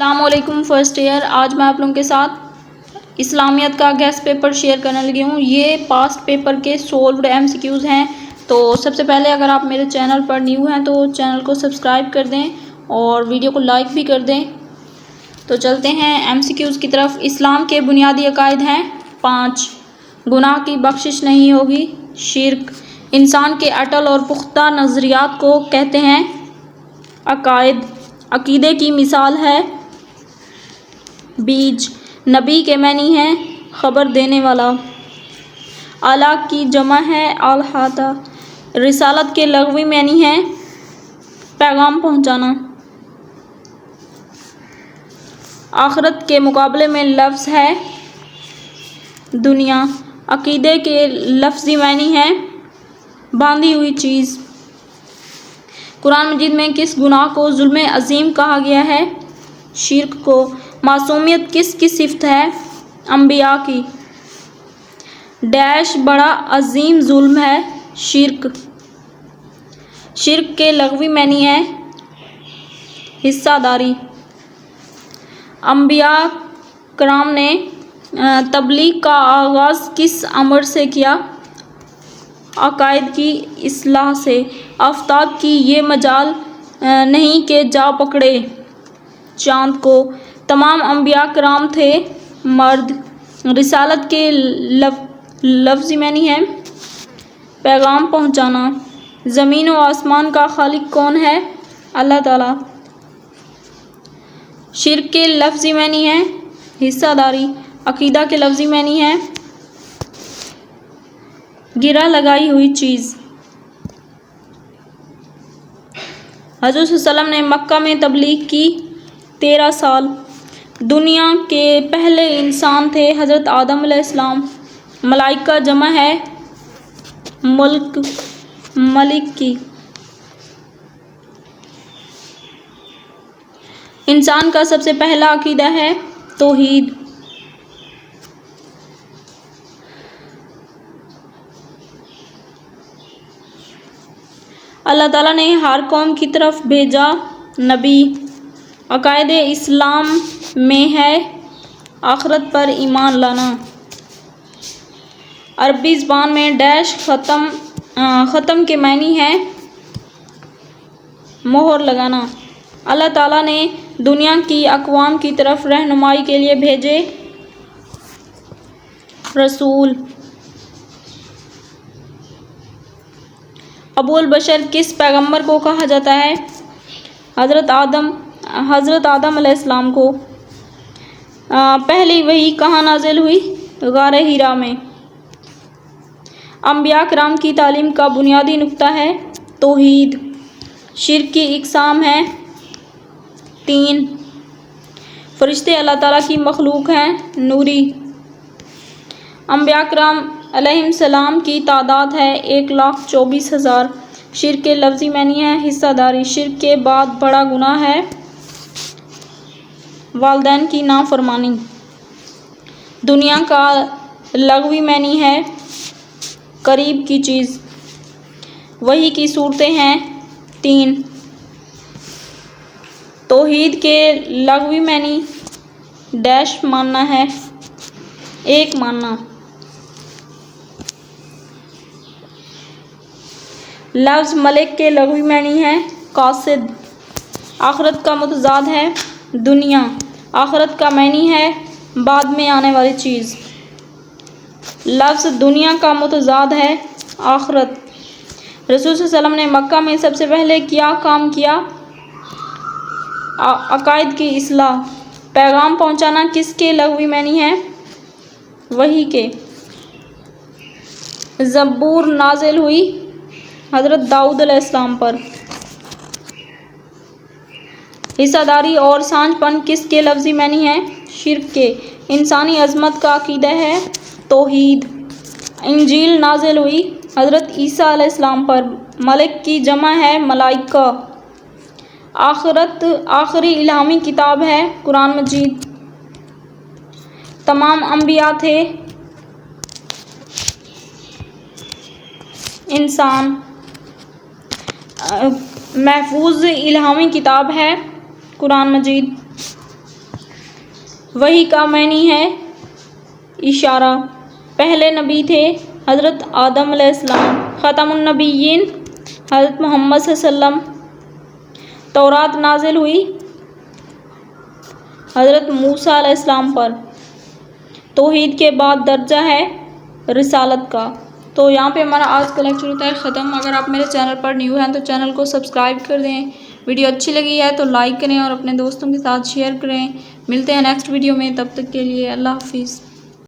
السلام علیکم first year. آج میں آپ لوگوں کے ساتھ اسلامیت کا گیسٹ پیپر شیئر کرنے لگی ہوں. یہ پاسٹ پیپر کے سولوڈ ایم سی کیوز ہیں. تو سب سے پہلے اگر آپ میرے چینل پر نیو ہیں تو چینل کو سبسکرائب کر دیں اور ویڈیو کو لائک بھی کر دیں. تو چلتے ہیں ایم سی کیوز کی طرف. اسلام کے بنیادی عقائد ہیں 5. گناہ کی بخشش نہیں ہوگی. شرک انسان کے اٹل اور پختہ نظریات کو کہتے ہیں. عقائد عقیدے کی مثال ہے. بیج نبی کے معنی ہے خبر دینے والا. اعلیٰ کی جمع ہے الاحاطہ. رسالت کے لغوی معنی ہے پیغام پہنچانا. آخرت کے مقابلے میں لفظ ہے دنیا. عقیدے کے لفظی معنی ہے باندھی ہوئی چیز. قرآن مجید میں کس گناہ کو ظلم عظیم کہا گیا ہے؟ شرک کو. معصومیت کس کی صفت ہے؟ انبیاء کی. ڈیش بڑا عظیم ظلم ہے؟ شرک. شرک کے لغوی معنی ہے حصہ داری. انبیاء کرام نے تبلیغ کا آغاز کس امر سے کیا؟ عقائد کی اصلاح سے. آفتاب کی یہ مجال نہیں کہ جا پکڑے چاند کو. تمام انبیاء کرام تھے مرد. رسالت کے لفظی معنی ہے پیغام پہنچانا. زمین و آسمان کا خالق کون ہے؟ اللہ تعالیٰ. شرک کے لفظی معنی ہے حصہ داری. عقیدہ کے لفظی معنی ہے گرہ لگائی ہوئی چیز. حضرت صلی اللہ علیہ وسلم نے مکہ میں تبلیغ کی 13 سال. دنیا کے پہلے انسان تھے حضرت آدم علیہ السلام. ملائکہ جمع ہے ملک کی. انسان کا سب سے پہلا عقیدہ ہے توحید. اللہ تعالیٰ نے ہر قوم کی طرف بھیجا نبی. عقائد اسلام میں ہے آخرت پر ایمان لانا. عربی زبان میں ڈیش ختم کے معنی ہے مہر لگانا. اللہ تعالیٰ نے دنیا کی اقوام کی طرف رہنمائی کے لیے بھیجے رسول. ابو البشر کس پیغمبر کو کہا جاتا ہے؟ حضرت آدم علیہ السلام کو. پہلی وحی کہاں نازل ہوئی؟ غار حرا میں. انبیاء کرام کی تعلیم کا بنیادی نقطہ ہے توحید. شرک کی اقسام ہیں 3. فرشتے اللہ تعالیٰ کی مخلوق ہیں نوری. انبیاء کرام علیہم السلام کی تعداد ہے 1,24,000. شرک کے لفظی معنی ہے حصہ داری. شرک کے بعد بڑا گناہ ہے والدین کی نافرمانی. دنیا کا لغوی معنی ہے قریب کی چیز. وحی کی صورتیں ہیں 3. توحید کے لغوی معنی ڈیش ماننا ہے ایک ماننا. لفظ ملک کے لغوی معنی ہے قاصد. آخرت کا متضاد ہے دنیا. آخرت کا معنی ہے بعد میں آنے والی چیز. لفظ دنیا کا متضاد ہے آخرت. رسول صلی اللہ علیہ وسلم نے مکہ میں سب سے پہلے کیا کام کیا؟ عقائد کی اصلاح. پیغام پہنچانا کس کے لغوی معنی ہے؟ وحی کے. زبور نازل ہوئی حضرت داؤد علیہ السلام پر. حصہ داری اور سانجھ پن کس کے لفظی معنی ہے؟ شرک کے. انسانی عظمت کا عقیدہ ہے توحید. انجیل نازل ہوئی حضرت عیسیٰ علیہ السلام پر. ملک کی جمع ہے ملائکہ. آخری الہامی کتاب ہے قرآن مجید. تمام انبیاء تھے انسان. محفوظ الہامی کتاب ہے قرآن مجید. وحی کا معنی ہے اشارہ۔ پہلے نبی تھے حضرت آدم علیہ السلام۔ ختم النبیین حضرت محمد صلی اللہ علیہ وسلم۔ تورات نازل ہوئی حضرت موسیٰ علیہ السلام پر۔ توحید کے بعد درجہ ہے رسالت کا۔ تو یہاں پہ ہمارا آج کا لیکچر ہوتا ہے ختم۔ اگر آپ میرے چینل پر نیو ہیں تو چینل کو سبسکرائب کر دیں۔ ویڈیو اچھی لگی ہے تو لائک کریں اور اپنے دوستوں کے ساتھ شیئر کریں۔ ملتے ہیں نیکسٹ ویڈیو میں، تب تک کے لیے اللہ حافظ۔